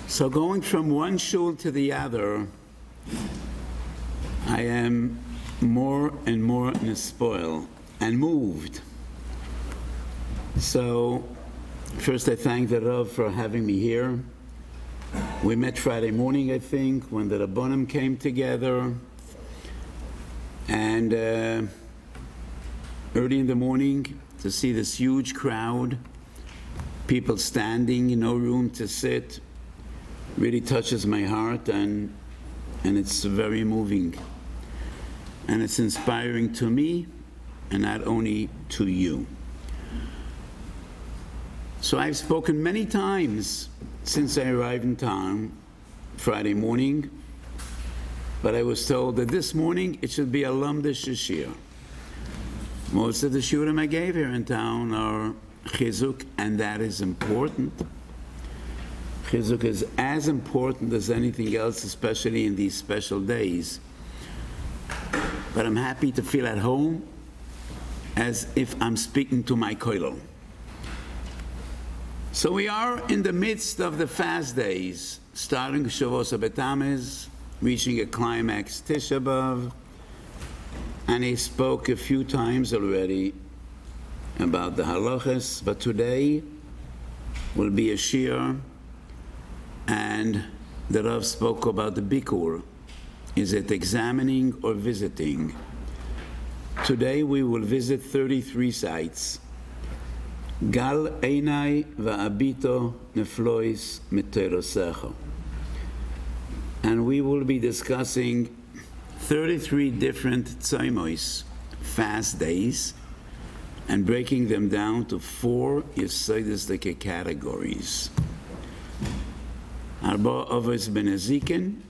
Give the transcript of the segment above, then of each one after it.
So going from one shul to the other, I am more and more nespoil and moved. So first I thank the Rav for having me here. We met Friday morning, I think, when the Rabbonim came together. And early in the morning, to see this huge crowd, people standing, no room to sit, really touches my heart, and it's very moving. And it's inspiring to me, and not only to you. So I've spoken many times since I arrived in town Friday morning, but I was told that this morning it should be a Lamda Shiur. Most of the shiurim I gave here in town are chizuk, and that is important. Chizuk is as important as anything else, especially in these special days. But I'm happy to feel at home as if I'm speaking to my koilel. So we are in the midst of the fast days, starting Shavuos B'Tamuz, reaching a climax Tisha B'Av, and he spoke a few times already about the halachas, but today will be a shiur, and the Rav spoke about the bikur. Is it examining or visiting? Today we will visit 33 sites. Gal einai va'abito neflois miterosecho. And we will be discussing 33 different tzaimois, fast days, and breaking them down to 4 yesodistic categories. Arba Avos ben Azikin,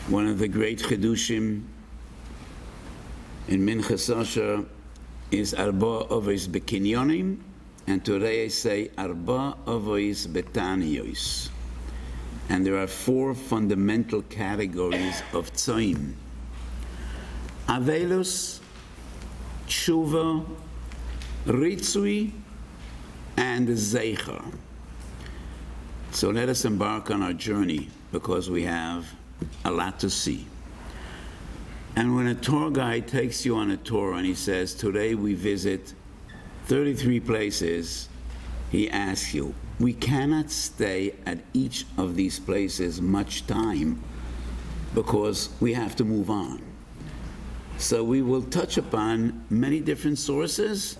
one of the great chidushim in Minchas Asher is Arba Avos bekinyonim, and today I say Arba Avos betaniyos. And there are 4 fundamental categories of tzoim: Avelus, Tshuva, Ritzui, and Zeicher. So let us embark on our journey, because we have a lot to see. And when a tour guide takes you on a tour and he says, today we visit 33 places, he asks you, we cannot stay at each of these places much time because we have to move on. So we will touch upon many different sources,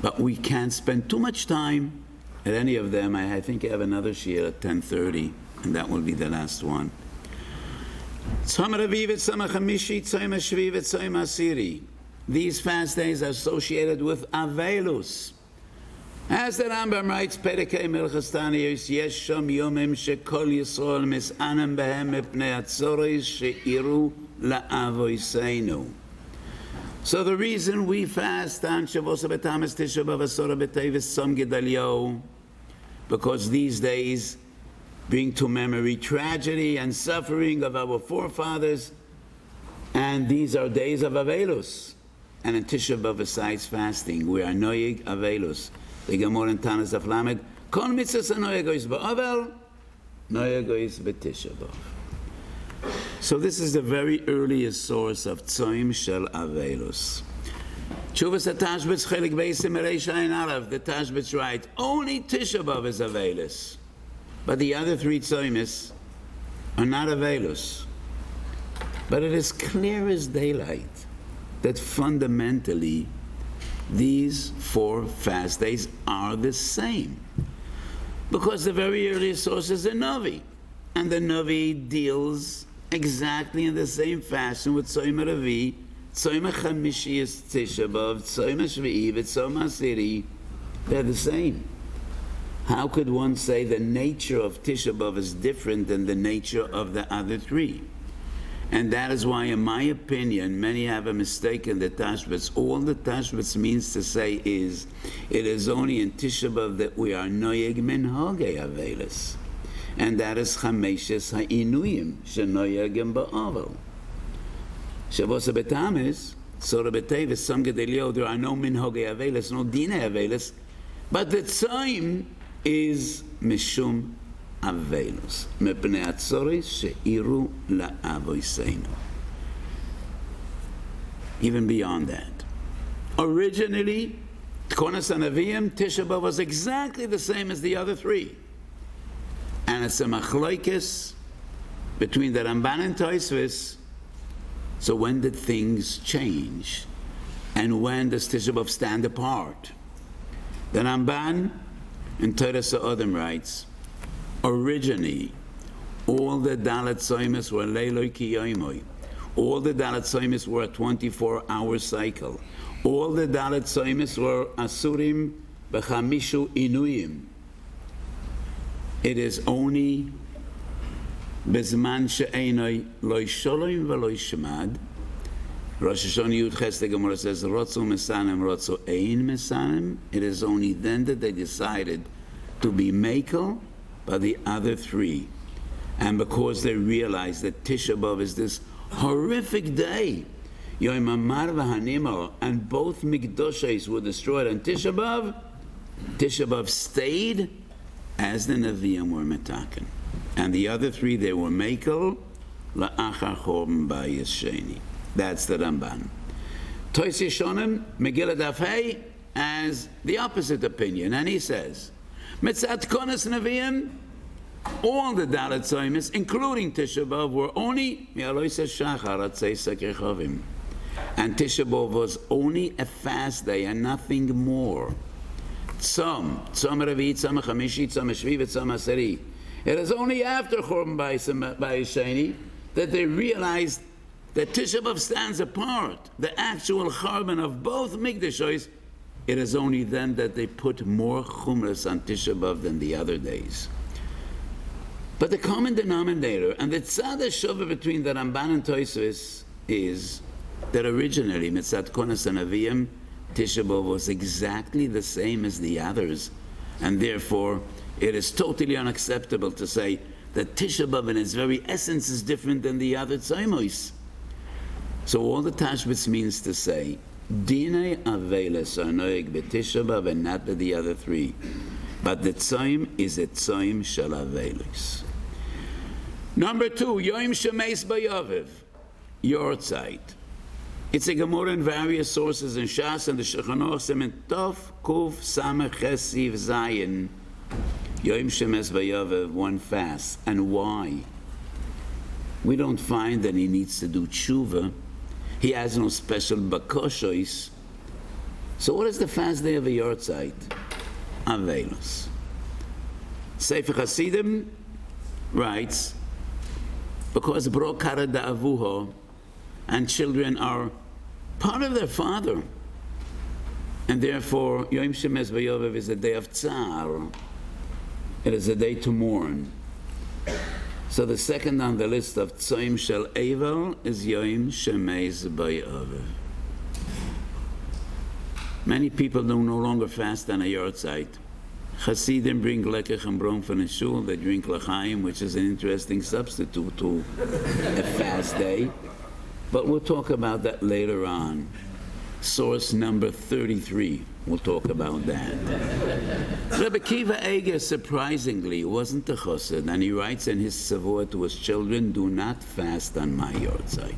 but we can't spend too much time at any of them. I think I have another shiur at 10:30, and that will be the last one. These fast days are associated with Avelus. As the Rambam writes, Perikei Milchas Taniyos, Yesh Shom Yomim Shekol Yisrael Mis'anem Behem Mipnei Atzoros She'iru La'avoseinu. So the reason we fast on Shavuos B'Tamuz, Tisha B'Av, Asora B'Teves, Tzom Gedaliyahu, because these days bring to memory tragedy and suffering of our forefathers, and these are days of Avelus. And in Tisha B'Av, besides fasting, we are Noyeg Avelus. The Gemara in Tanas Daf Lamed, Kol mitzvahs noyegois ba'avel, noyegois b'Tisha B'Av. So this is the very earliest source of Tzoim Shel Avelus. Tshuvas HaTashbetz Chelik Beis Reish Ayin Aleph, the Tashbetz write, only Tisha B'Av is Avelus, but the other 3 Tzoimis are not Avelus. But it is clear as daylight that fundamentally these 4 fast days are the same, because the very earliest source is the Navi, and the Navi deals exactly in the same fashion with Tzoim HaRavi. Tzoim HaChamishi is Tisha B'Av, Tzoim HaShvi'i, Tzoim HaSiri, they're the same. How could one say the nature of Tisha B'Av is different than the nature of the other 3? And that is why, in my opinion, many have a mistake in the Tashbetz. All the Tashbetz means to say is, it is only in Tisha B'Av that we are Noyeg Minhagei Avelus. And that is Chameshes Ha'inuyim, Shenoyegem Ba'avel. Shavuos B'Tamuz, Sora B'Teves, Som Gedaliyahu, there are no Minhagei Avelus, no Dinei Avelus, but the Tzoim is Mishum אבלוס, מפני הצורך שאירו לאבויסנו. Even beyond that. Originally, Tkonas Anavim, Tisha B'Av was exactly the same as the other three. And it's a machlokes between the Ramban and Tosfos. So when did things change? And when does Tisha B'Av stand apart? The Ramban in Torah Sa'odim writes, originally, all the Dalet Soimis were Leiloi Ki Yoimoi. All the Dalet Soimis were a 24-hour cycle. All the Dalet Soimis were Asurim B'chamishu Inuyim. It is only Bezman She'enoi Loi Sholom V'Loi Shemad. Rosh Hashanah Yud Ches, the Gemara says, Rotzu Mesanim, Rotzu Ein Mesanim. It is only then that they decided to be Mekel by the other three. And because they realized that Tisha B'Av is this horrific day, Yom Amar v'Hanimel, and both Mikdoshes were destroyed on Tisha B'Av stayed as the Nevi'im were metaken. And the other three, they were Mekel, La'achar Chorban Bayis Sheni. That's the Ramban. Tois Yeshonim, Megillah Daf Hey, has the opposite opinion, and he says, Mitzat Konas Nevi'im, all the Dalet Soimis, including Tisha B'Av, were only Mi'aloisa Shachar Atzei Sakechavim. And Tisha B'Av was only a fast day and nothing more. Tzom Revi'it, Tzom Chamishi, Tzom Shvi, Tzom Aseri. It is only after Chorban Bayis Sheni that they realized that Tisha B'Av stands apart, the actual Chorban of both Mikdashos. It is only then that they put more Chumras on Tisha B'Av than the other days. But the common denominator and the tzad shova between the Ramban and Tosfos is that originally Mitzat Konas Anavim, Tisha B'Av was exactly the same as the others, and therefore it is totally unacceptable to say that Tisha B'Av in its very essence is different than the other tzomos. So all the Tashbitz means to say, Dinei Aveles are noeg b'Tisha B'Av and not by the other three. But the tzom is a tzom shel Aveles. Number two, Yom Shemeis B'Yovev, Yortzeit. It's a Gemara in various sources in Shas and the Shulchan Aruch in Tov Kuf Samech Chesiv Zayin. Yom Shemeis B'Yovev, one fast. And why? We don't find that he needs to do tshuva. He has no special bakoshois. So what is the fast day of a Yortzeit? Avelos. Sefer Hasidim writes, because Bro Kara Da'avuho, and children are part of their father, and therefore Yom Shemeis B'Yovev is a day of tsar. It is a day to mourn. So the second on the list of Tzom Shel Eivel is Yom Shemeis B'Yovev. Many people do no longer fast on a Yortzeit. Hasidim bring lekech and brom from the shul. They drink l'chaim, which is an interesting substitute to a fast day. But we'll talk about that later on. Source number 33, we'll talk about that. Rabbi Kiva Eger, surprisingly, wasn't a chassid, and he writes in his savor to his children, do not fast on my Yortzeit.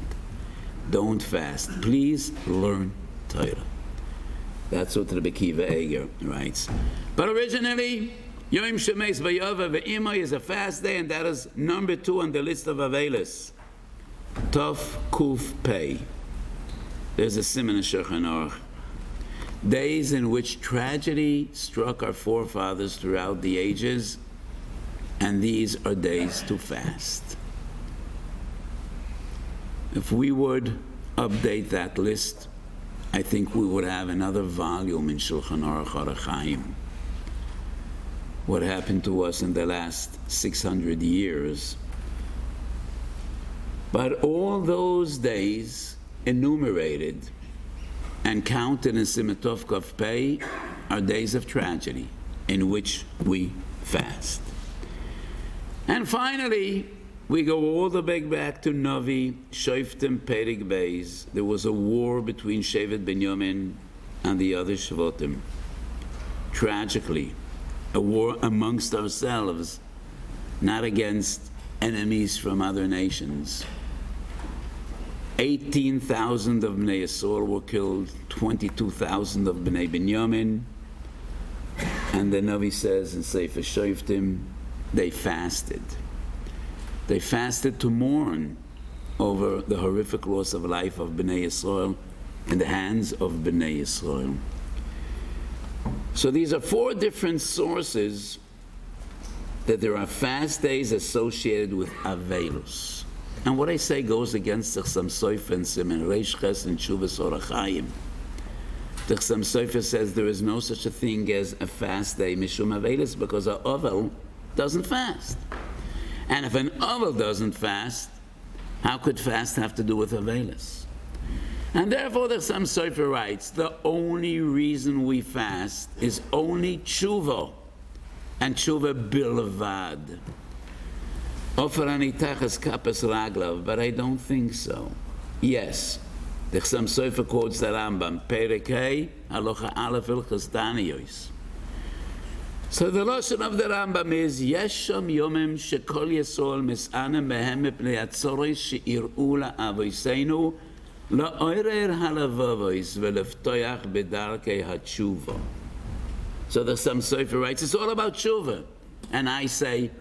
Don't fast. Please learn Torah. That's what Rabbi Kiva Eger writes. But originally, Yom Shemeis B'Yovev Ve'imai is a fast day, and that is number 2 on the list of Avelis. Tov Kuf Pei. There's a siman in Shulchan Aruch. Days in which tragedy struck our forefathers throughout the ages, and these are days to fast. If we would update that list, I think we would have another volume in Shulchan Aruch or Chaim. What happened to us in the last 600 years. But all those days enumerated and counted in Siman Tov Kaf Pei are days of tragedy in which we fast. And finally, we go all the way back to Novi, Shoftim, Perik Beis. There was a war between Shevet Binyamin and the other Shvotim. Tragically, a war amongst ourselves. not against enemies from other nations. 18,000 of Bnei Yisrael were killed, 22,000 of Bnei Binyamin. And the Navi says in Sefer Shoftim, they fasted. They fasted to mourn over the horrific loss of life of Bnei Yisrael in the hands of Bnei Yisrael. So these are four different sources that there are fast days associated with Avelus. And what I say goes against the Chaim Sofer and Simen Reish Ches and Shuvas Or HaChaim. The Chaim Sofer says there is no such a thing as a fast day, Mishum Avelus, because an Ovel doesn't fast. And if an Ovel doesn't fast, how could fast have to do with Avelus? And therefore the Chaim Sofer writes, the only reason we fast is only tshuva, and tshuva bilvad. Ofer anitachas kapas raglav, but I don't think so. Yes, the Chaim Sofer quotes the Rambam, Perek Hey, Halacha Aleph Hilchos Daniyos. So the lesson of the Rambam is, Yesh sham yomim shekol Yisrael mis'anem behem mipnei hatzoros she'ir'u la'avoseinu la'orer halavavos ve'leftoyach bedarkei hatshuva. So the Chaim Sofer writes, it's all about tshuva. And I say,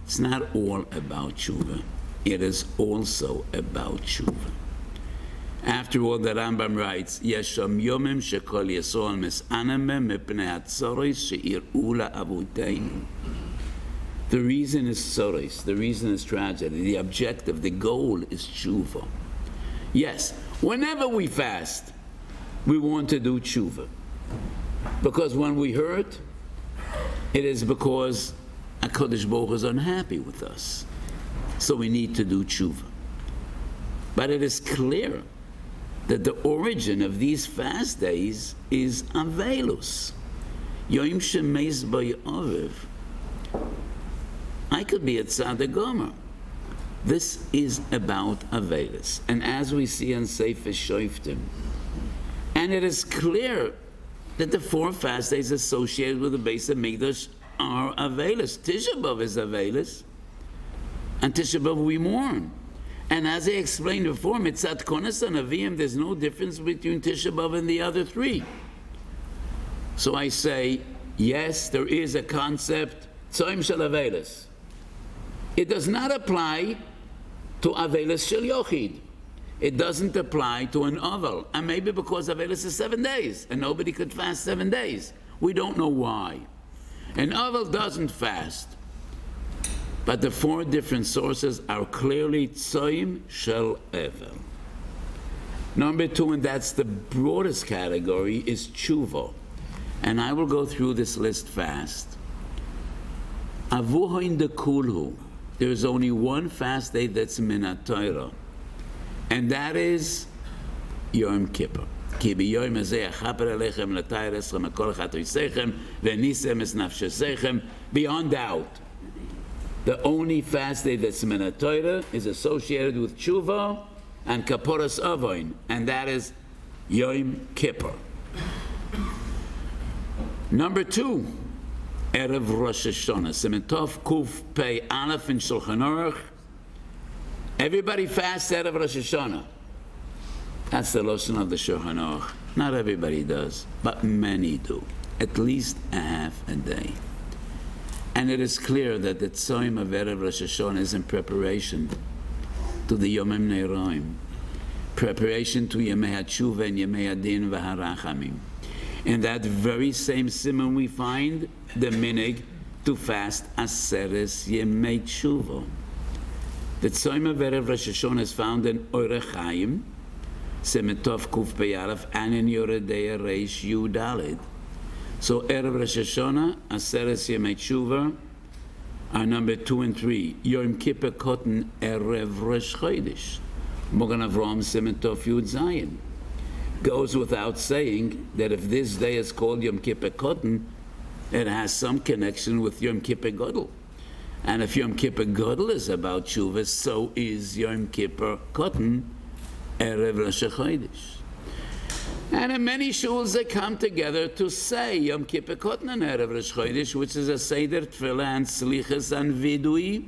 it's not all about tshuva. It is also about tshuva. After all, the Rambam writes, Yesh sham yomim shekol Yisrael mis'anem mipnei hatzoros she'ir'u la'avoseinu. The reason is tzoros. The reason is tragedy. The objective, the goal is tshuva. Yes, whenever we fast, we want to do tshuva. Because when we hurt, it is because HaKadosh Baruch Hu is unhappy with us. So we need to do tshuva. But it is clear that the origin of these fast days is Avelus. Yom Shemeis B'Yovev. I could be at Tzaddik Gomer. This is about Avelus. And as we see in Sefer Shoftim, and it is clear that the four fast days associated with the Beis HaMikdash are Avelus. Tisha B'Av is Avelus, and Tisha B'Av we mourn. And as I explained before, Mitzat Konas and Avim, there's no difference between Tisha B'Av and the other three. So I say, yes, there is a concept, Tzoim Shel Avelus. It does not apply to Avelus Shel Yochid. It doesn't apply to an Ovel. And maybe because Avelus is 7 days, and nobody could fast 7 days. We don't know why. An Ovel doesn't fast. But the four different sources are clearly Tzoim Shel Evel. Number two, and that's the broadest category, is Tshuva. And I will go through this list fast. Avuhoin de Kulhu. There is only one fast day that's Minat Torah, and that is Yom Kippur. Ki b'yom hazeh achaper alechem l'tayr eschem akol chatoisechem v'nisem es nafshesechem. Beyond doubt, the only fast day that's Minat Torah is associated with Tshuva and Kaporas Avoin, and that is Yom Kippur. Number two, Erev Rosh Hashanah, Simentov Kuf Pei Aleph in Shulchan Aruch. Everybody fasts Erev Rosh Hashanah. That's the lesson of the Shulchan Aruch. Not everybody does, but many do. At least a half a day. And it is clear that the Tzoim of Erev Rosh Hashanah is in preparation to the Yomim Neiroim, preparation to Yemei HaTshuva and Yemei HaDin v'Harachamim. In that very same simon we find the minig to fast Aseres Yemei Tshuva. The Tzoim of Erev Rosh Hashanah is found in Orech Chaim, Semetov Kuf Peyaraf, and in Yoredei Reish Yudalid. So Erev Rosh Hashanah, Aseres Yemei Tshuva are number 2 and 3. Yom Kippur Kotten Erev Rosh Chodesh. Mogan Avram Semetov Yud Zayin. Goes without saying that if this day is called Yom Kippur Kotten, it has some connection with Yom Kippur Gadol. And if Yom Kippur Gadol is about Tshuva, so is Yom Kippur Kotten Erev Rosh Chodesh. And in many shuls they come together to say Yom Kippur Kotnan Erev Rosh Chodesh, which is a Seder Tefillah and Slichas and Vidui.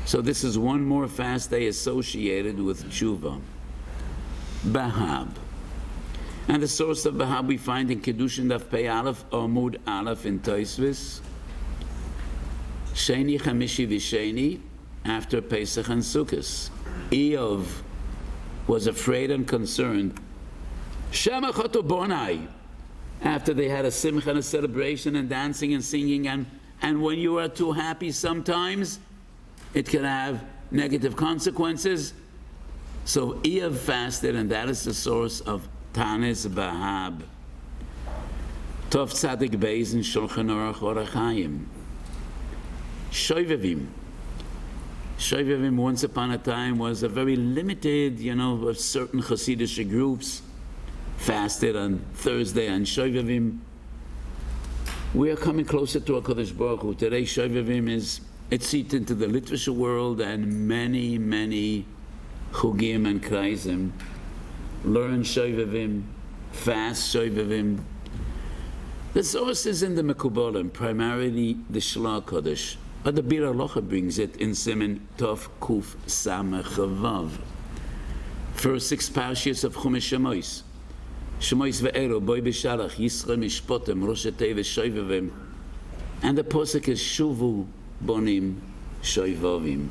So this is one more fast day associated with Tshuva. Bahab. And the source of Bahab we find in Kedushin Daf Pei Aleph, Amud Aleph in Tosfos. Sheni Chamishi V'Sheni, after Pesach and Sukkot. Eov was afraid and concerned. Shema Choto Bonai, after they had a simcha and a celebration and dancing and singing, and when you are too happy sometimes, it can have negative consequences. So Eov fasted, and that is the source of Tanis Bahab. Tov Tzadik Beis in Shulchan Aruch Orach Chaim. Shoivavim. Shoivavim once upon a time was a very limited, of certain Hasidic groups fasted on Thursday on Shoivavim. We are coming closer to HaKadosh Baruch Hu. Today Shoivavim it's seeped into the literature world, and many, many Chugim and Kreisim learn Shoivavim, fast Shoivavim. The source is in the Mekubalim, primarily the Shla Kodesh. But the Bir Halacha brings it in Siman Tov Kuf Samech Vav. First 6 parshas of Chumash Shemois. Shemois ve'ero, Boi b'shalach, Yisro mishpotem, Rosh Teves Shoivavim. And the posuk is Shuvu Bonim Shoivavim.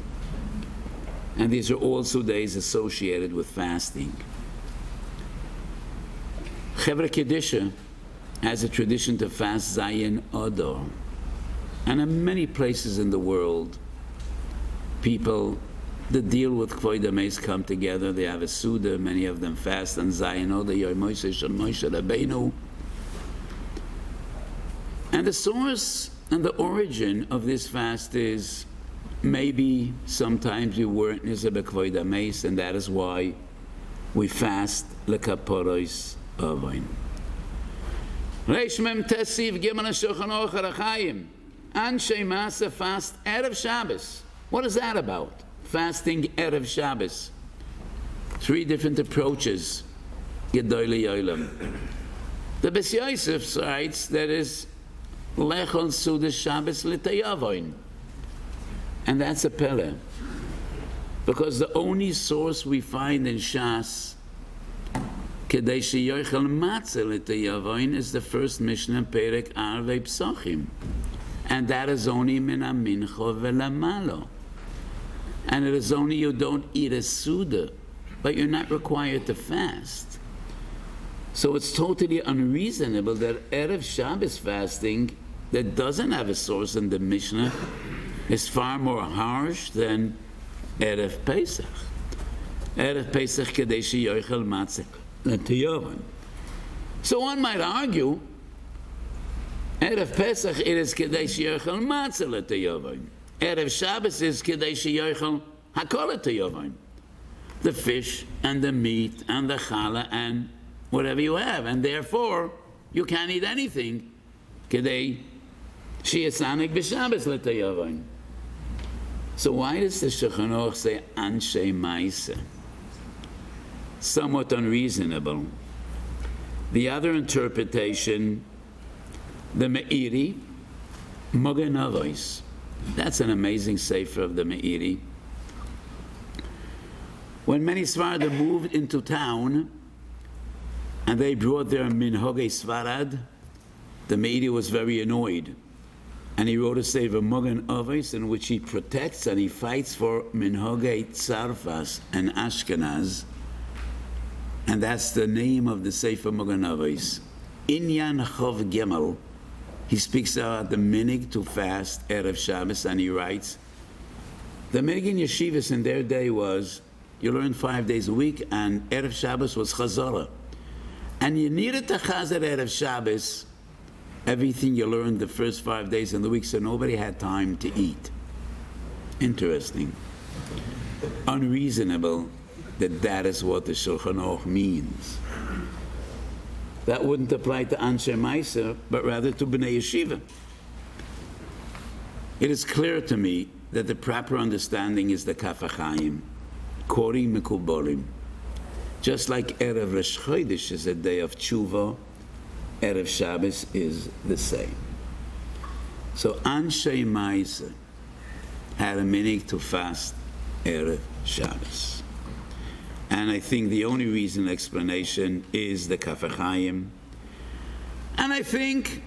And these are also days associated with fasting. Chevra Kedisha has a tradition to fast Zayin Adar. And in many places in the world, people that deal with Kvoid HaMeis come together. They have a Suda, many of them fast on Zayin Adar, Yomoiseh Shel Moshe Rabbeinu. And the source and the origin of this fast is maybe sometimes we weren't Nizeh B'Kvoid HaMeis, and that is why we fast L'Kaporos Avoin. Reish Mem Tesiv Gimel HaShulchan Aruch Orach Chaim. Anshe Masa fast Erev Shabbos. What is that about? Fasting Erev Shabbos. 3 different approaches. Gedolei Olam. The Beis Yosef writes that is Lechol Suda Shabbos L'Tayavoin. And that's a pele. Because the only source we find in Shas Kedei sheyochel matzah l'tayavoin is the first Mishnah Perek Arvei Psachim. And that is only min amincho velamalo. And it is only you don't eat a Suda, but you're not required to fast. So it's totally unreasonable that Erev Shabbos fasting that doesn't have a source in the Mishnah is far more harsh than Erev Pesach. Erev Pesach kedei sheyochel matzah l'tayavoin. So one might argue Erev Pesach it is kedei sheyochel matzah l'tayavoin. Erev Shabbos is kedei sheyochel hakol l'tayavoin. The fish and the meat and the challah and whatever you have, and therefore you can't eat anything kedei sheyasanik b'Shabbos l'tayavoin. So why does the Shulchan Aruch say Anshe Ma'aseh? Somewhat unreasonable. The other interpretation, the Meiri, Mogen Avos. That's an amazing sefer of the Meiri. When many Sfarad moved into town and they brought their Minhagei Sfarad, the Meiri was very annoyed. And he wrote a sefer Mogen Avos in which he protects and he fights for Minhagei Tzarfas and Ashkenaz. And that's the name of the sefer Mogen Avos. Inyan Chov Gimel. He speaks about the minig to fast Erev Shabbos, and he writes, the minig in yeshivas in their day was, you learned 5 days a week, and Erev Shabbos was Chazorah. And you needed to Chazar Erev Shabbos, everything you learned the first 5 days in the week, so nobody had time to eat. Interesting. Unreasonable that is what the Shulchan Aruch means. That wouldn't apply to Anshe Ma'aseh, but rather to Bnei Yeshiva. It is clear to me that the proper understanding is the Kaf HaChaim, quoting Mekubalim. Just like Erev Rosh Chodesh is a day of tshuva, Erev Shabbos is the same. So Anshe Maisa had a minhag to fast Erev Shabbos. And I think the only reason explanation is the Chaim. And I think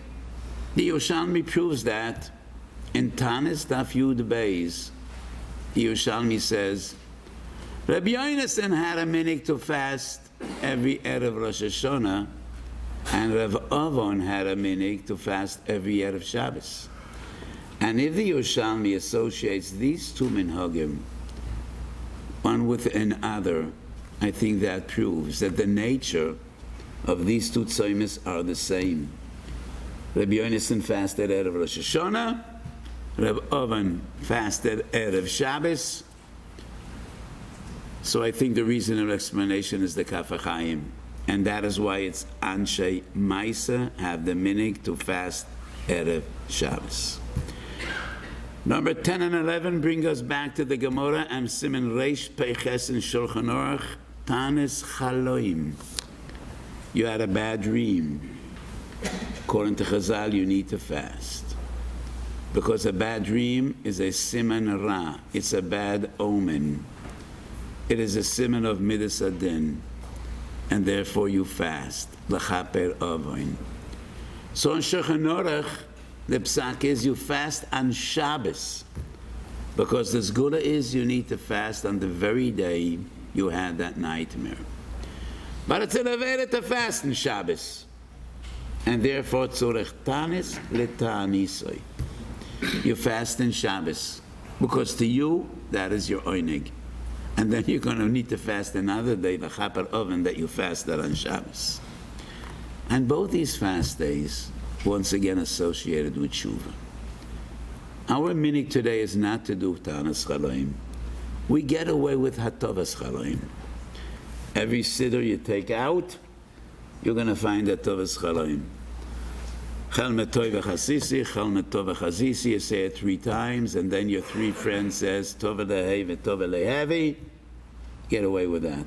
the Yerushalmi proves that in Tanis Daf Yud Beis, the Yerushalmi says, Rabbi Yonasan had a minhag to fast every Erev Rosh Hashanah, and Rav Avon had a minhag to fast every Erev Shabbos. And if the Yerushalmi associates these two minhagim, one with another, I think that proves that the nature of these two tzoymes are the same. Rabbi Yonasan fasted Erev Rosh Hashanah, Rav Avon fasted Erev Shabbos. So I think the reason of explanation is the Chaim, and that is why it's Anshe Maisa have the minhag to fast Erev Shabbos. Number 10 and 11 bring us back to the Gemara and Siman Reish Peiches in Shulchan Aruch, Tanis Chaloim. You had a bad dream. According to Chazal, you need to fast. Because a bad dream is a siman ra. It's a bad omen. It is a siman of midas adin. And therefore you fast. L'chaper avoin. So in Shulchan Aruch, the psak is you fast on Shabbos. Because the zgula is you need to fast on the very day you had that nightmare. But it's an avera to fast on Shabbos. And therefore tzorech tanis l'tanisoi. You fast in Shabbos, because to you, that is your oinig. And then you're going to need to fast another day, the chaper oven, that you fasted on Shabbos. And both these fast days, once again associated with tshuva. Our minhag today is not to do tanas chaloim. We get away with hatovas chaloim. Every siddur you take out, you're going to find hatovas chaloim. Chel metov v'chasisi, chel metov v'chasisi, you say it 3 times, and then your 3 friends says, tov lehevi, tov lehevi. Get away with that.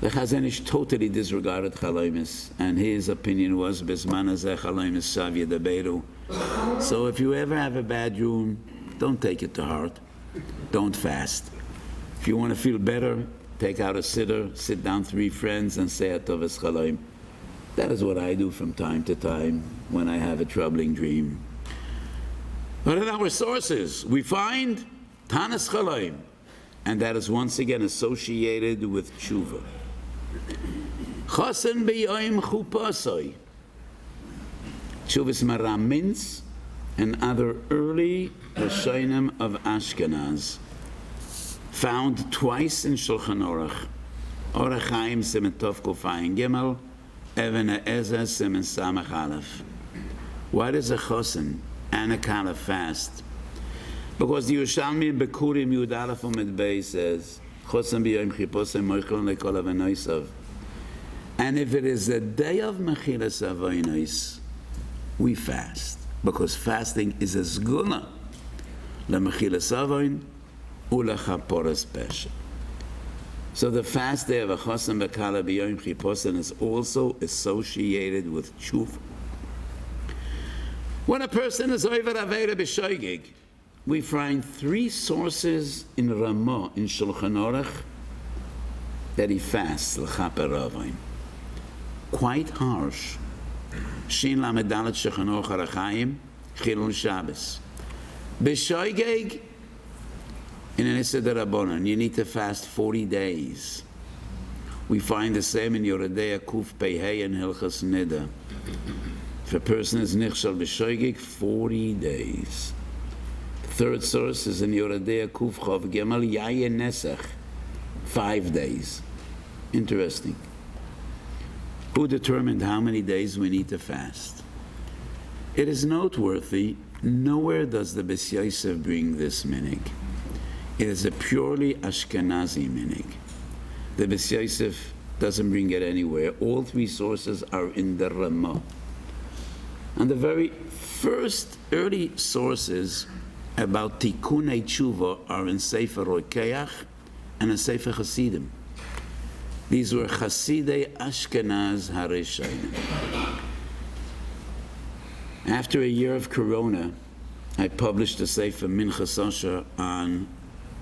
The Chazon Ish totally disregarded chaloimis, and his opinion was, Bisman hazeh chaloimis sav yedaberu. So if you ever have a bad dream, don't take it to heart. Don't fast. If you want to feel better, take out a siddur, sit down 3 friends, and say hatovas chaloim. That is what I do from time to time when I have a troubling dream. But in our sources, we find tanas chaloim, and that is once again associated with tshuva. Chosen b'yoim chupasoi. Tshuvas maram mince and other early Rishonim of Ashkenaz, found twice in Shulchan Aruch. Orach Chaim Siman Tov Kufayin Gimel, Even Ha'ezer Siman Samach Aleph. Why does a chosen and a kalef fast? Because the Yerushalmi in Bekurim Yud Aleph Amud Beis says, Chosen b'yoim chiposei moichlon lekol avanoisav. And if it is a day of mechilas avonos, we fast. Because fasting is a zguna lemechilas avoin ulechaporas pesha. So the fast day of a chosen v'kala b'yoim chiposen is also associated with tshuva. When a person is over avera b'shoigig, we find 3 sources in Ramah in Shulchan Aruch that he fasts l'chaper avoin. Quite harsh. Shin lamed dalet Shulchan Aruch Orach Chaim Chilul Shabbos. B'shoigig, in an Issa D'Rabbanan, you need to fast 40 days. We find the same in Yoredei Kuf Pehei and Hilchas Nida. If a person is nichshal b'shoigig, 40 days. The 3rd source is in Yoredei Kuf Chav Gimel Yayin Nesach, 5 days. Interesting. Who determined how many days we need to fast? It is noteworthy, nowhere does the Beis Yosef bring this minhag. It is a purely Ashkenazi minhag. The Beis Yosef doesn't bring it anywhere. All 3 sources are in the Ramah. And the very first early sources about Tikkunei Tshuva are in Sefer Rokeach and in Sefer Hasidim. These were Chasidei Ashkenaz Harishonim. After a year of Corona, I published a Sefer Minchas Osher on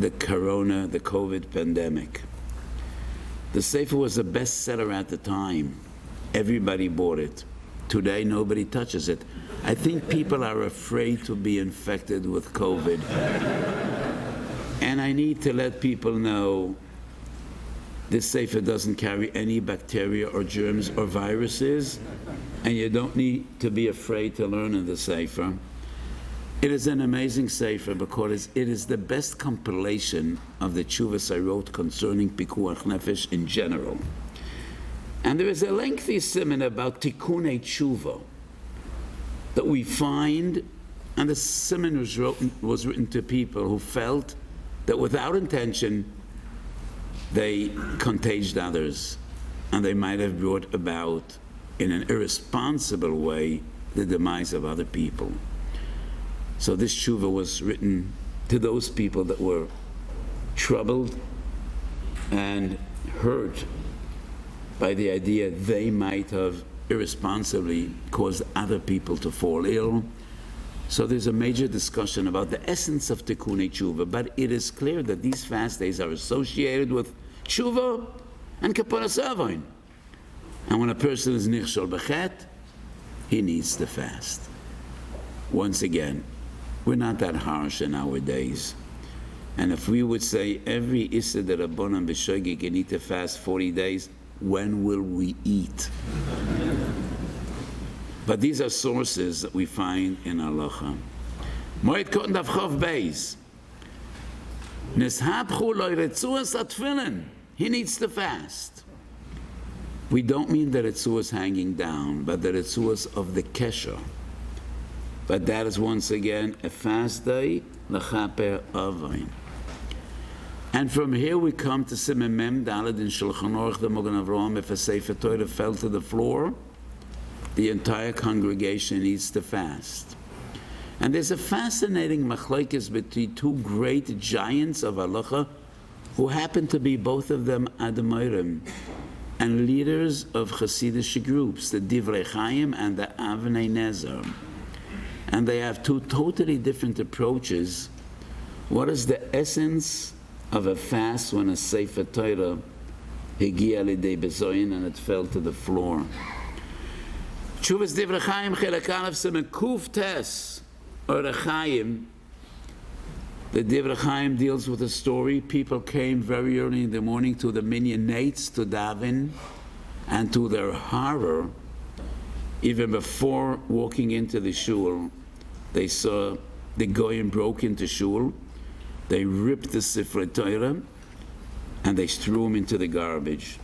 the Corona, the COVID pandemic. The Sefer was a bestseller at the time. Everybody bought it. Today, nobody touches it. I think people are afraid to be infected with COVID. And I need to let people know this Sefer doesn't carry any bacteria or germs or viruses, and you don't need to be afraid to learn in the Sefer. It is an amazing Sefer because it is the best compilation of the tshuvas I wrote concerning Pikuach Nefesh in general. And there is a lengthy siman about Tikkunei Tshuva that we find, and the siman was written to people who felt that without intention they contaged others, and they might have brought about in an irresponsible way the demise of other people. So this tshuva was written to those people that were troubled and hurt by the idea they might have irresponsibly caused other people to fall ill. So there's a major discussion about the essence of Tikkunei Tshuva, but it is clear that these fast days are associated with Tshuva and Kaparas Avoin. And when a person is nichshol b'chet, he needs to fast. Once again, we're not that harsh in our days. And if we would say every Issa de Rabbanan b'shogeg you need to fast 40 days, when will we eat? But these are sources that we find in Halacha. Moed Koten Daf Chof Beis. Nishapchu lo retzuas atfilin. He needs to fast. We don't mean the retzuas hanging down, but the retzuas of the kesher. But that is once again a fast day, l'chaper avain. And from here we come to Siman Mem Daled in Shulchan Aruch, the Magen Avraham. If a Sefer Torah fell to the floor, the entire congregation needs to fast. And there's a fascinating machlokes between two great giants of halacha who happen to be both of them admorim and leaders of Hasidic groups, the Divrei Chaim and the Avnei Nezer. And they have two totally different approaches. What is the essence of a fast when a Sefer Torah higia lidei bezoyin and it fell to the floor? Tshuvas Divrei Chaim Chelek Aleph Siman Kuf Tes or Chaim. The Divrei Chaim deals with a story. People came very early in the morning to the minyan nates to daven, and to their horror, even before walking into the shul, they saw the goyim broke into shul. They ripped the Sifrei Torah and they threw them into the garbage.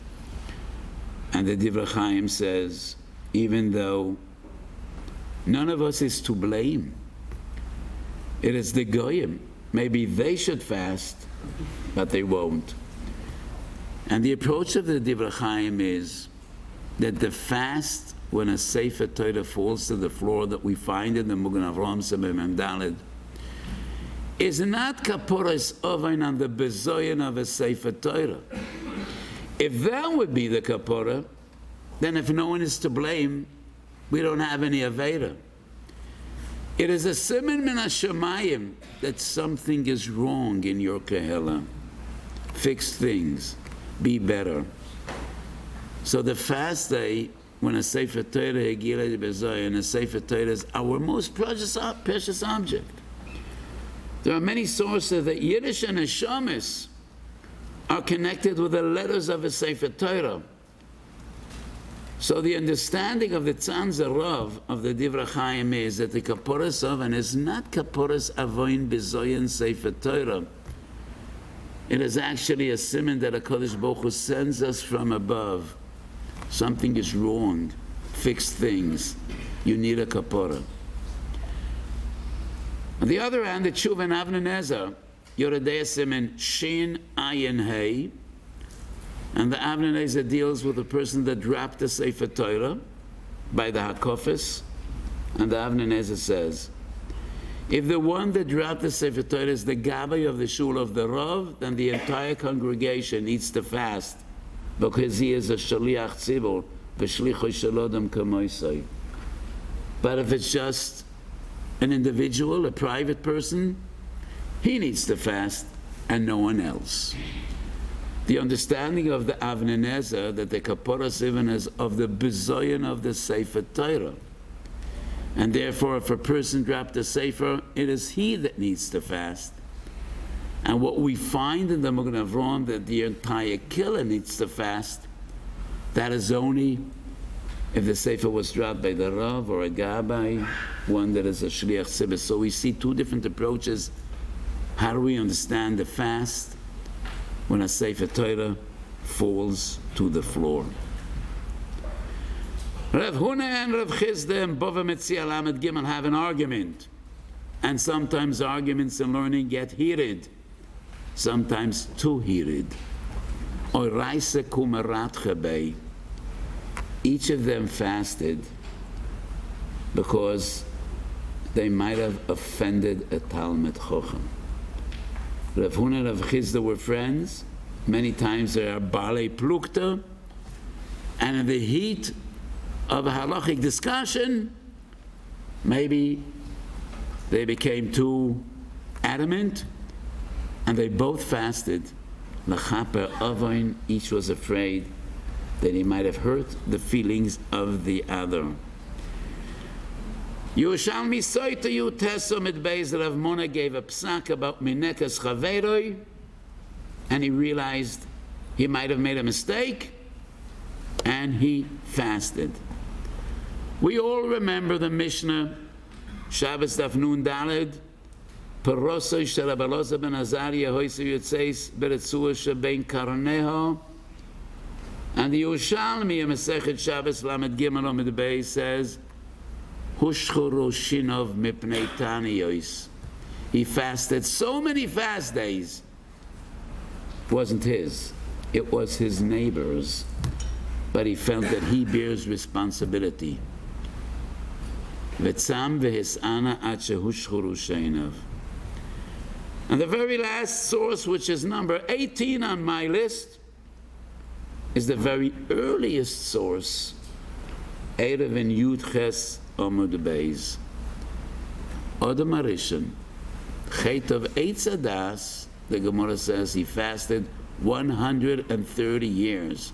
And the Divrei Chaim says, even though none of us is to blame, it is the goyim. Maybe they should fast, but they won't. And the approach of the Divrei Chaim is that the fast when a Sefer Torah falls to the floor that we find in the Magen Avraham Siman Mem Daled is not kaporas ovain on the bezoyin of a Sefer Torah. If that would be the kapora, then if no one is to blame, we don't have any aveda. It is a siman min hashamayim that something is wrong in your kehillah. Fix things. Be better. So the fast day, when a Sefer Torah higila bezoyin, and a Sefer Torah is our most precious object. There are many sources that Yiddish and Hashamis are connected with the letters of a Sefer Torah. So the understanding of the Tzanzer Rav of the Divrei Chaim is that the Kaporas Oven is not Kaporas Avoin Bezoyin Sefer Torah. It is actually a siman that HaKadosh Baruch Hu sends us from above. Something is wrong. Fix things. You need a Kapora. On the other hand, the Tshuva and Avnei Nezer, Yoredei siman Shin Ayin Hei, and the Avnei Nezer deals with the person that dropped the Sefer Torah by the Hakofis, and the Avnei Nezer says, if the one that dropped the Sefer Torah is the Gabbai of the Shul of the Rav, then the entire congregation needs to fast because he is a shaliach tzibur, v'shlichoi shalodam kamoisai. But if it's just an individual, a private person, he needs to fast and no one else. The understanding of the Avnei Nezer that the Kapora Sivan is of the bizoyon of the Sefer Torah. And therefore, if a person dropped the Sefer, it is he that needs to fast. And what we find in the Magen Avraham, that the entire killer needs to fast, that is only if the Sefer was dropped by the Rav or a Gabbai, one that is a Shliach Tzibur. So we see two different approaches. How do we understand the fast when a Sefer Torah falls to the floor? Rav Huna and Rav Chisda and Bava Metzia Lamed Gimel have an argument. And sometimes arguments in learning get heated. Sometimes too heated. Oiraise kumerat chabei. Each of them fasted because they might have offended a Talmid Chacham. Rav Huna and Rav Chisda were friends. Many times they are Balei Plukta. And in the heat of a halachic discussion, maybe they became too adamant, and they both fasted. L'chaper avain, each was afraid that he might have hurt the feelings of the other. Yerushalmi Soita Yuteso mit Beis Rav Mona gave a psak about Minekas Chaveroi, and he realized he might have made a mistake, and he fasted. We all remember the Mishnah, Shabbos Daf Nun Daled, Perosoi Shel Rabbi Elazar ben Azariah Hoyser Yotzeis Beretzua Shebein Karneho, and the Yerushalmi in Masechet Shabbos Lamed Gimel Amud Beis says, Hushcho Roshinov Mipnei Taniyos. He fasted so many fast days. It wasn't his, it was his neighbor's, but he felt that he bears responsibility. V'tzam v'his'ana ad shehushcho Roshinov. And the very last source, which is number 18 on my list, is the very earliest source, Erev in Yud Ches Amud Beis. Adam Arishon, Chet of Eitz Adas, the Gemara says he fasted 130 years.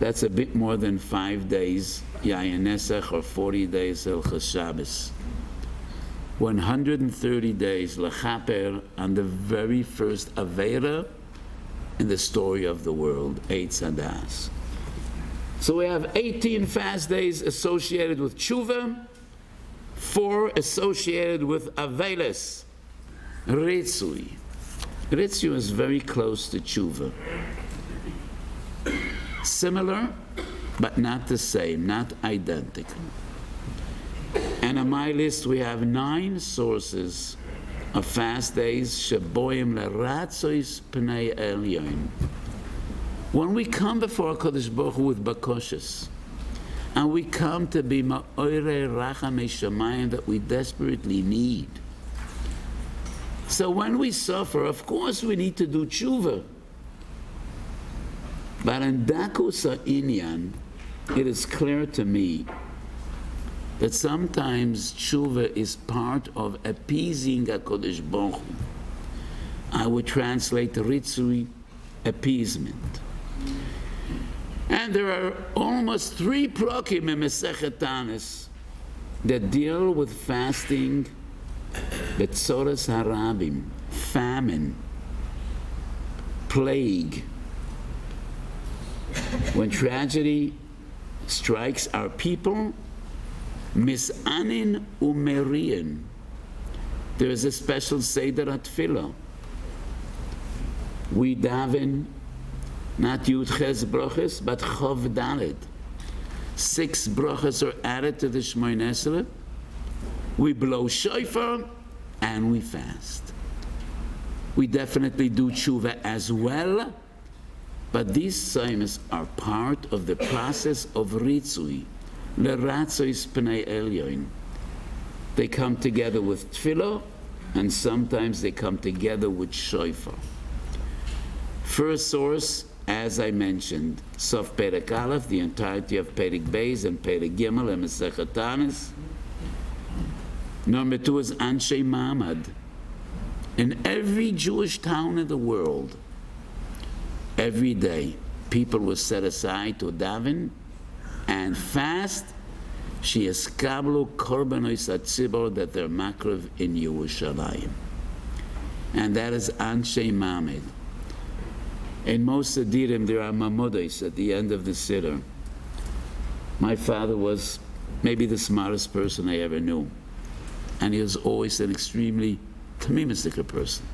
That's a bit more than 5 days, Yayin Nesach, or 40 days Hilchos Shabbos. 130 days, L'chaper, on the very first Aveira in the story of the world, Eitz Adas. So we have 18 fast days associated with Tshuva, 4 associated with Avelis, Ritzui. Ritzui is very close to Tshuva. Similar, but not the same, not identical. And on my list we have 9 sources of fast days, Sheboim Leratzois Pnei Elyon. When we come before HaKadosh Baruch Hu with bakoshes, and we come to be Ma'orei Rachamei Shamayim that we desperately need. So when we suffer, of course we need to do tshuva. But in Dakus HaInyan, it is clear to me that sometimes tshuva is part of appeasing HaKadosh Baruch Hu. I would translate ritzui, appeasement. And there are almost 3 prokim in Masechet Tanis that deal with fasting, betzoras harabim, famine, plague. When tragedy strikes our people, misanin umerian, there is a special seder atfilah. We daven not Yud Ches brachas, but Chav Daled. 6 brachas are added to the Shmoneh Esrei. We blow shofar and we fast. We definitely do tshuva as well, but these saimas are part of the process of ritzui, leratzois pnei elyon. They come together with tefillah, and sometimes they come together with shofar. First source, as I mentioned, Sof Perek Aleph, the entirety of Perek Beis and Perek Gimel and Masechet Tanis. Number 2 is Anshe Ma'amad. In every Jewish town in the world, every day, people were set aside to daven and fast. She'eskablu korbanos hatzibor, that they're makriv in Yerushalayim. And that is Anshe Ma'amad. In most Sedirim, there are mamodos at the end of the Siddur. My father was maybe the smartest person I ever knew. And he was always an extremely tamimistic person.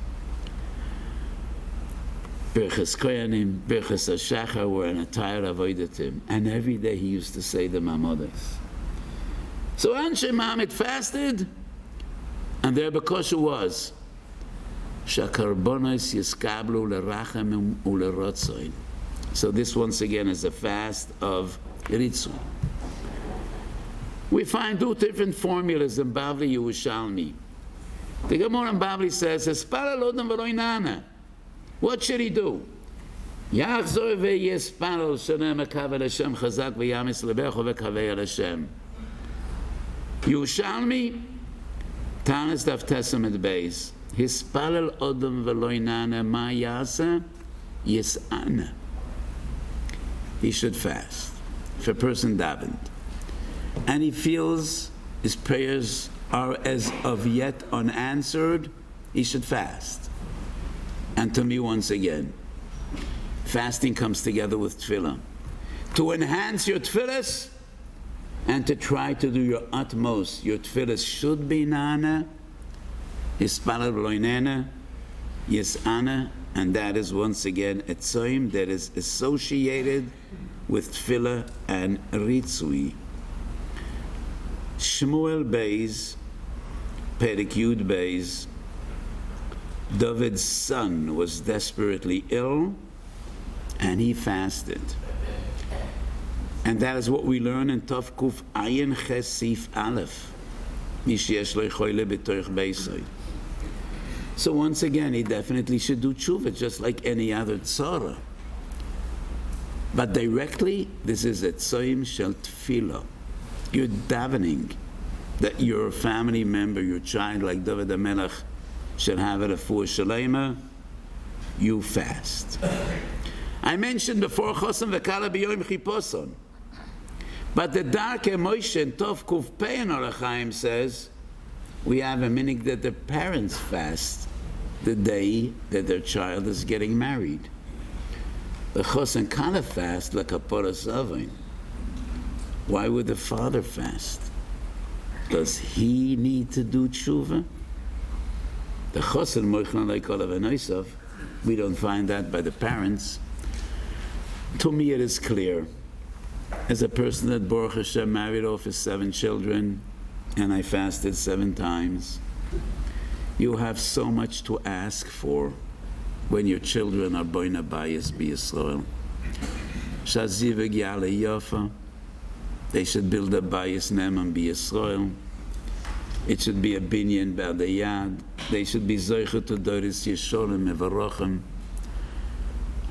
Birchas Koyanim, Birchas HaShachar were an entire avodatim. And every day he used to say the mamodos. So Anshe Ma'amad fasted, and their bekosha was Shakarbonos Yeskablu Lerachem Ulerotzoin. So this once again is a fast of Ritzui. We find 2 different formulas in Bavli Yerushalmi. The Gemara in Bavli says, Espalal Odom V'lo Nana. What should he do? Yachzor ve'yespalal Shalem Ekavel Hashem Chazak v'yamis lebecho v'kavei Hashem. Yerushalmi, Tanis Daf Testament Beis. Hispalal Odom V'lo Nana ma yasa yis'ana. He should fast. If a person davened and he feels his prayers are as of yet unanswered, he should fast. And to me, once again, fasting comes together with tefillah. To enhance your tefillahs and to try to do your utmost, your tefillahs should be nana, hispalal v'lo nana, yis'ana, and that is once again a tzoim that is associated with tefillah and ritzui. Shmuel Beis, Perek Yud Beis, David's son was desperately ill and he fasted. And that is what we learn in Tov Kuf Ayin Ches Sif Aleph. So once again, he definitely should do tshuva just like any other tzara. But directly, this is a tzoim shel tefillah. You're davening that your family member, your child, like David HaMelech, should have a refuah shalema. You fast. I mentioned before Chosim v'kala b'yoyim chiposon. But the Darkei Moshe in Tov Kuf Pei in Orach Chaim says we have a minhag that the parents fast the day that their child is getting married. The Chosim Kala fast like a poras avin. Why would the father fast? Does he need to do tshuva? The Chosin Moichlan like Olav and Oisav, we don't find that by the parents. To me it is clear. As a person that Baruch Hashem married off his 7 children, and I fasted 7 times, you have so much to ask for when your children are boina bayis b'Yisrael. Shazivig yale yafa. They should build a bayis neman b'Yisrael. It should be a binyan b'adayad. They should be zoicha to doris yeshorim mevarochem.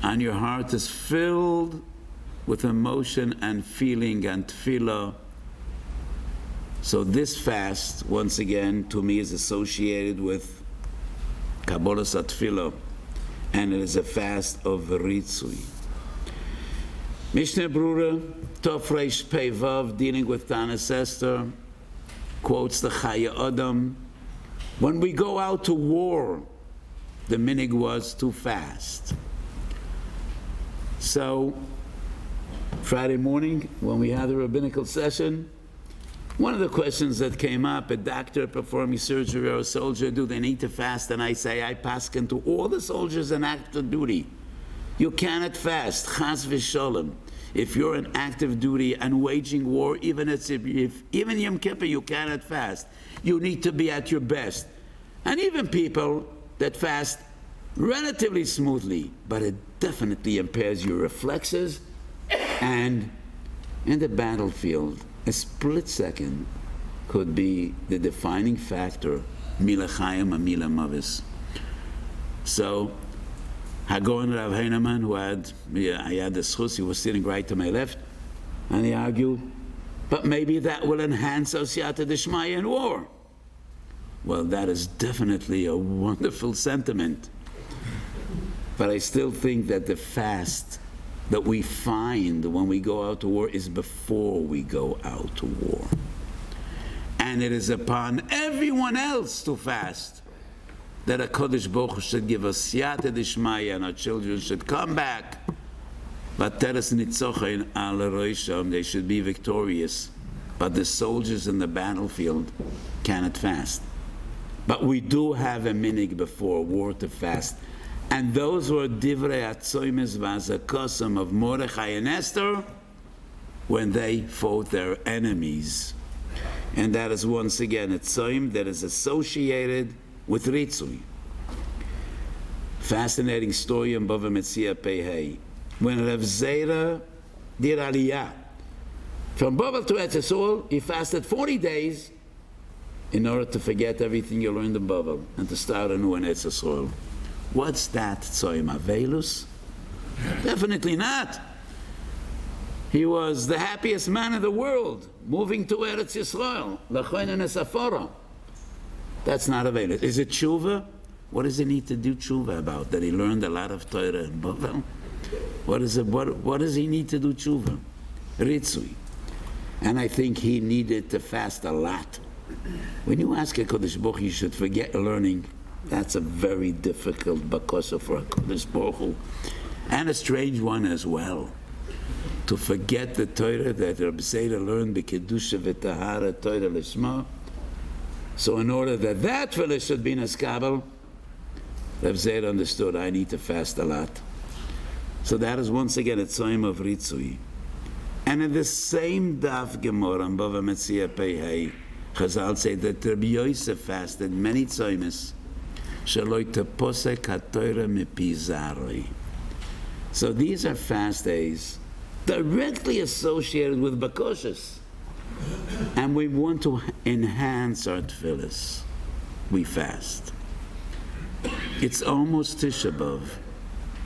And your heart is filled with emotion and feeling and tefillah. So this fast, once again, to me is associated with Kabbalas HaTefillah, and it is a fast of Ritzui. Mishnah Brura, Tov Reish Pei Vav, dealing with Tanis Esther, quotes the Chaya Adam. When we go out to war, the minhag was to fast. So, Friday morning, when we had the rabbinical session, one of the questions that came up, a doctor performing surgery or a soldier, do they need to fast? And I say, I paskin to all the soldiers in active duty. You cannot fast, chas v'sholem. If you're in active duty and waging war, even Yom Kippur, you cannot fast. You need to be at your best. And even people that fast relatively smoothly, but it definitely impairs your reflexes. And in the battlefield, a split second could be the defining factor, mila chayim and mila mavis. So Hagon Rav Heinemann, who I had the schus, he was sitting right to my left, and he argued, but maybe that will enhance our siyata d'shmaya in war. Well, that is definitely a wonderful sentiment. But I still think that the fast that we find when we go out to war is before we go out to war. And it is upon everyone else to fast that a Kodesh Baruch Hu should give us siyata d'shmaya and our children should come back. But teres nitzochen al roisham, they should be victorious. But the soldiers in the battlefield cannot fast. But we do have a minig before war to fast. And those were divrei atzoymes v'azakosim of Mordechai and Esther when they fought their enemies. And that is once again a tzoym that is associated with ritzui. Fascinating story in Bava Metzia Pehei. When Rav Zera did Aliyah from Babel to Eretz Yisrael, he fasted 40 days in order to forget everything you learned in Babel and to start anew in Eretz Yisrael. What's that, Tzoyim Avelus? Definitely not. He was the happiest man in the world, moving to Eretz Yisrael, L'choinen Esafora. That's not Avelus. Is it tshuva? What does he need to do tshuva about? That he learned a lot of Torah in Babel? What does he need to do tshuva? Ritzui. And I think he needed to fast a lot. When you ask a Kodesh Baruch Hu, you should forget learning. That's a very difficult bakosha for a Kodesh Baruch Hu. And a strange one as well. To forget the Torah that Reb Zera learned, B'kedusha v'tahara Torah l'shma. So in order that tefillah should be naskabel, Reb Zera understood, I need to fast a lot. So that is once again a tzoyim of ritzui. And in the same daf Gemara in Bava Metzia Pehei, Chazal say that Rabbi Yosef fasted many tzoymes, shaloi teposek haTorah mipi zaroi. So these are fast days directly associated with bakoshes. And we want to enhance our tefillas. We fast. It's almost Tisha B'Av.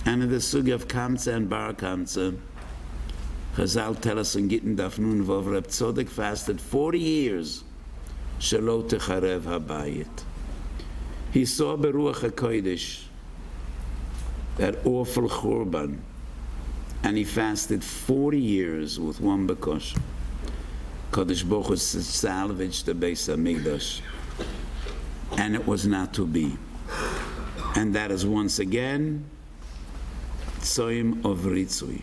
And in the sugi of Kamza and Bar Kamza, Chazal tell us in Gittin Daf Nun Vav, Reb Tzodek fasted 40 years, Shelo Techarev Habayit. He saw Beruach HaKodesh, that awful Churban, and he fasted 40 years with one Bekosh. Kodesh Baruch Hu salvaged the Beis HaMikdash, and it was not to be. And that is once again Tzoyim of Ritzui.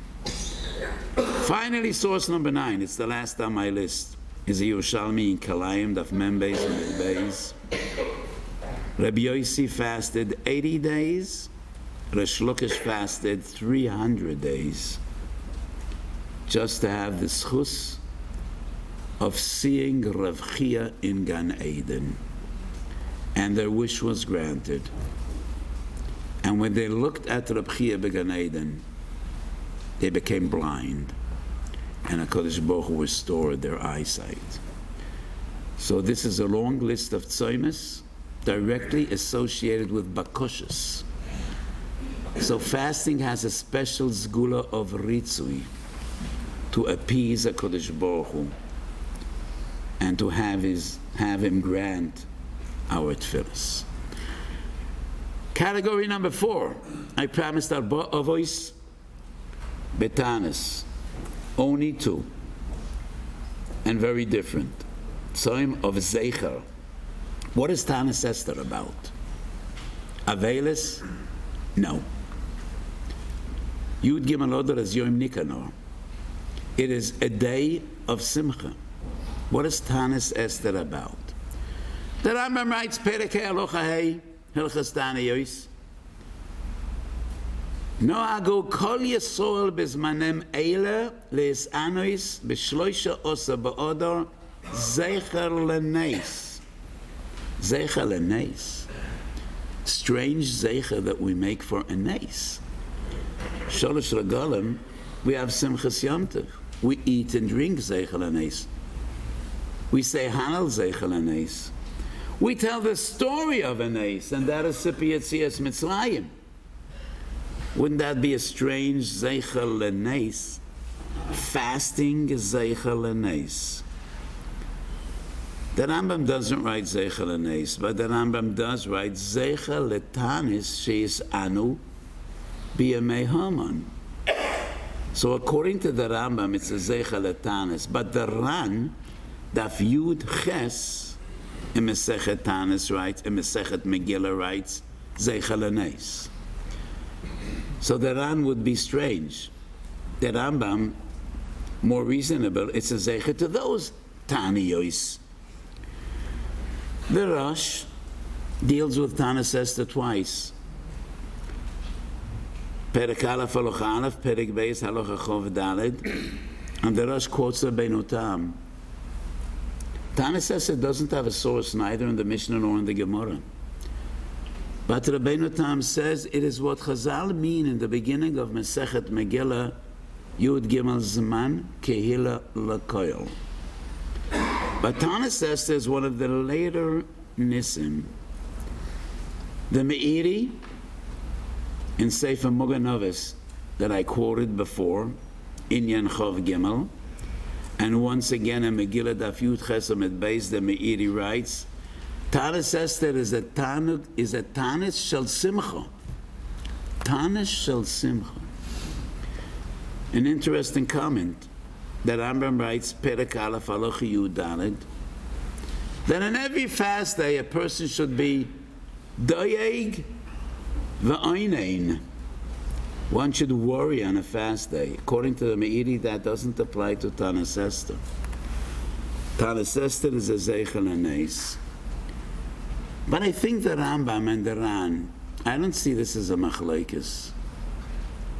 Finally, source number 9, it's the last on my list, is a Yerushalmi in Kalayim, Daf Mem Beis and Beis. Rabbi Yossi fasted 80 days, Resh Lakish fasted 300 days, just to have the schus of seeing Rav Chia in Gan Eden. And their wish was granted. And when they looked at Rav Chia began Eden, they became blind. And HaKadosh Baruch Hu restored their eyesight. So this is a long list of tzoymes directly associated with bakoshas. So fasting has a special zgula of ritzui to appease HaKadosh Baruch Hu and to have him grant our tefillas. Category number 4, I promised our voice betanis, only 2, and very different. Tzoyim of Zeicher. What is Tanis Esther about? Avelis? No. Yud Gimel Odor is Yom Nikanor. It is a day of Simcha. What is Tanis Esther about? The Rambam writes, Perek Alocha Hei, Hilchas Taniyos. Noagu kol Yisrael bezmanem eile le'isanois b'shloisha osa ba'odor zeicher leneis. Zeicher leneis. Strange zeicher that we make for a neis. Sholosh regalim, we have Simchas Yom Tov. We eat and drink zeicher leneis. We say Halal zeicher leneis. We tell the story of a neis, and that is Sipi Yetzias Mitzrayim. Wouldn't that be a strange zeichel lenes? Fasting is zeichel lenes. The Rambam doesn't write zeichel lenes, but the Rambam does write zeichel letanis sheis anu b'yamei Haman. So according to the Rambam, it's a zeichel letanis, but the Ran, Daf Yud Ches, in Mesechet Tanis writes, in Mesechet Megillah writes, zeichel lenes. So the Ran would be strange. The Rambam, more reasonable, it's a zeichel to those Taniyos. The Rosh deals with Tanis Esther twice. Perek Aleph Halacha Aleph, Perek Beis Halacha Chov Daled, and the Rosh quotes the Beinotam. Tanis Esther doesn't have a source neither in the Mishnah nor in the Gemara. But Rabbeinu Tam says it is what Chazal mean in the beginning of Mesechet Megillah, Yud Gimel Zman Kehillas Lakoil. But Tanis Esther is one of the later Nisim. The Meiri in Sefer Muganovis that I quoted before, Inyan Chov Gimel, and once again in Megillah Daf Yud Ches Amud Beis, the Meiri writes, Tanis Esther is a Tanis Shel Simcha. Tanis Shel Simcha. An interesting comment that Rambam writes, Perek Aleph Halacha Yud Daled, that on every fast day a person should be doyeg v'oinein. One should worry on a fast day. According to the Meiri, that doesn't apply to Tanis Esther. Tanis Esther is a zeichel lenes. But I think the Rambam and the Ran, I don't see this as a machlokes.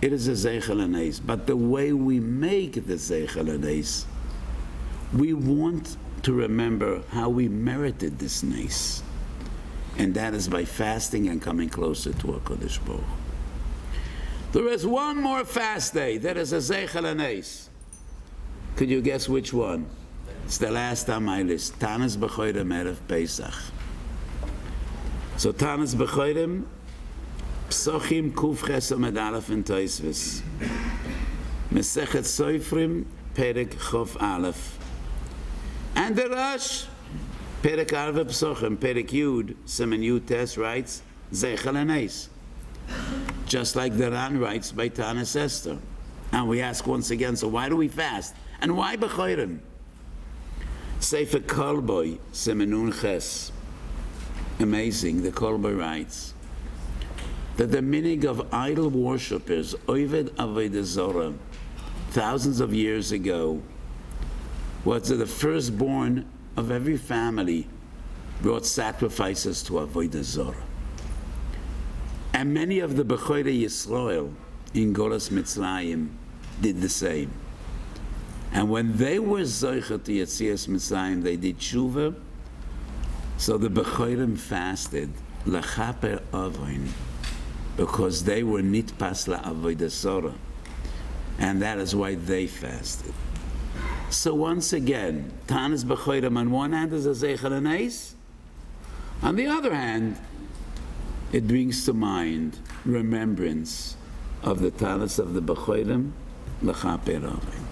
It is a zeichel lenes. But the way we make the zeichel lenes, we want to remember how we merited this nes. And that is by fasting and coming closer to HaKadosh Baruch Hu. There is one more fast day that is a zeichel lenes. Could you guess which one? It's the last on my list. Tanis B'chorim Erev Pesach. So Tanis B'chorim, Psochim Kuf Ches Amud Aleph in Tosfos. Mesechet Sofrim, Perek Chof Aleph. And the Rosh, Perek Arve Psochim, Perek Yud, Siman Yud Tes writes, zeichel lenes. Just like the Ran writes by Tanis Esther. And we ask once again, so why do we fast? And why B'chorim? Sefer Kolboy, Siman Nun Ches. Amazing, the Kolboy writes that the minig of idol worshippers, Oved Avodah Zorah, thousands of years ago, was that the firstborn of every family brought sacrifices to Avodah Zorah. And many of the Bechorei Yisrael in Golas Mitzrayim did the same. And when they were Zocher to Yetzias Mitzrayim, they did Tshuva. So the Bechorim fasted, L'chaper Avon, because they were Nitpas La'avodah Zorah. And that is why they fasted. So once again, Tanis Bechorim on one hand is a zeichel lenes. On the other hand, it brings to mind remembrance of the Tanis of the Bechorim, L'chaper Avon.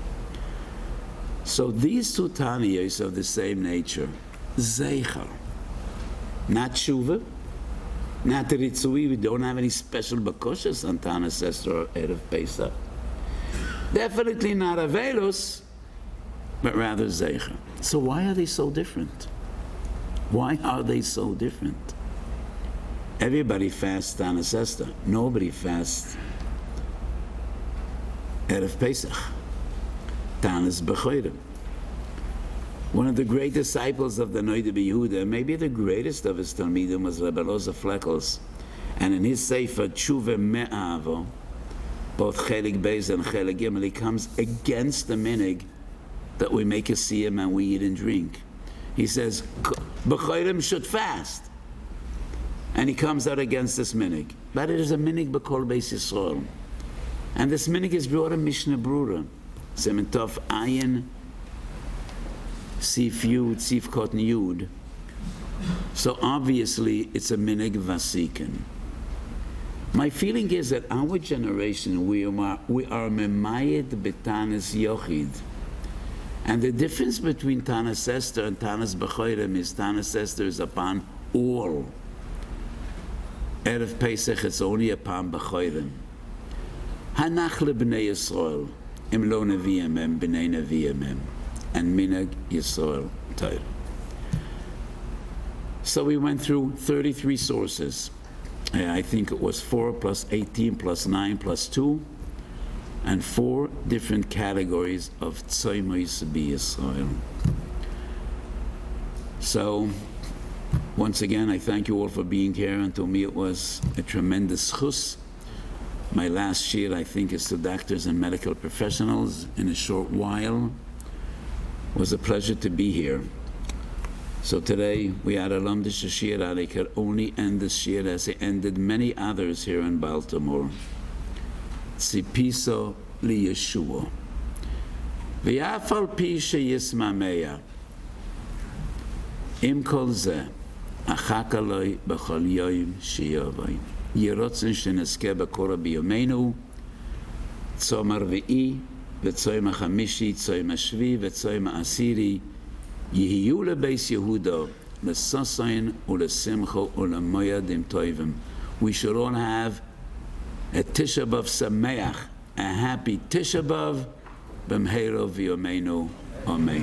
So these two Taniyos of the same nature, zeichel, not tshuva, not ritzui. We don't have any special bakoshes on Tanis Esther or Erev Pesach. Definitely not avelus, but rather zeichel. So why are they so different? Why are they so different? Everybody fasts Tanis Esther. Nobody fasts Erev Pesach. Tanis Bechorim. One of the great disciples of the Noida B'Yehuda, maybe the greatest of his Talmidim, was Rebbe Loza Fleckels. And in his Sefer Tshuva Me'avo, both Chelik Beis and Chelik Gimel, he comes against the minig that we make a siyum and we eat and drink. He says, Bechorim should fast. And he comes out against this minig. But it is a minig b'kol Beis Yisrael. And this minig is brought in Mishnah Brura. Siman Tov Ayin, Sif Yud, Sif Kot Yud. So obviously it's a minig vasikin. My feeling is that our generation, we are memayed betanas yochid. And the difference between Tanas Esther and Tanas B'chorim is Tanas Esther is upon all. Erev Pesach, it's only upon B'chorim. Hanach lebnei Yisrael, im lo neviim em, b'nei neviim em, and minag Yisrael Torah. So we went through 33 sources. I think it was 4 plus 18 plus 9 plus 2, and 4 different categories of Tzoymos b'Yisrael. So, once again, I thank you all for being here, and to me it was a tremendous chus. My last shiur, I think, is to doctors and medical professionals in a short while. It was a pleasure to be here. So today we had a lamdish shiur, and I could only end this shiur as I ended many others here in Baltimore. Tzipiso li Yeshua. V'yaf al pi sheyismameya. Im kol zeh, achak aloi b'chol yoyim sheyavai. Yerotzen shenezkeh b'kora b'yomeinu, tzom arvi'i, v'tzoyim hachamishi, tzoyim hashvi, v'tzoyim ha'asiri, Yehiyu lebeis Yehuda, lesasayin ulesimcha ulemoyadim toivim. We should all have a Tisha B'Av Sameach, a happy Tisha B'Av, b'mheiro v'yomeinu. Amen.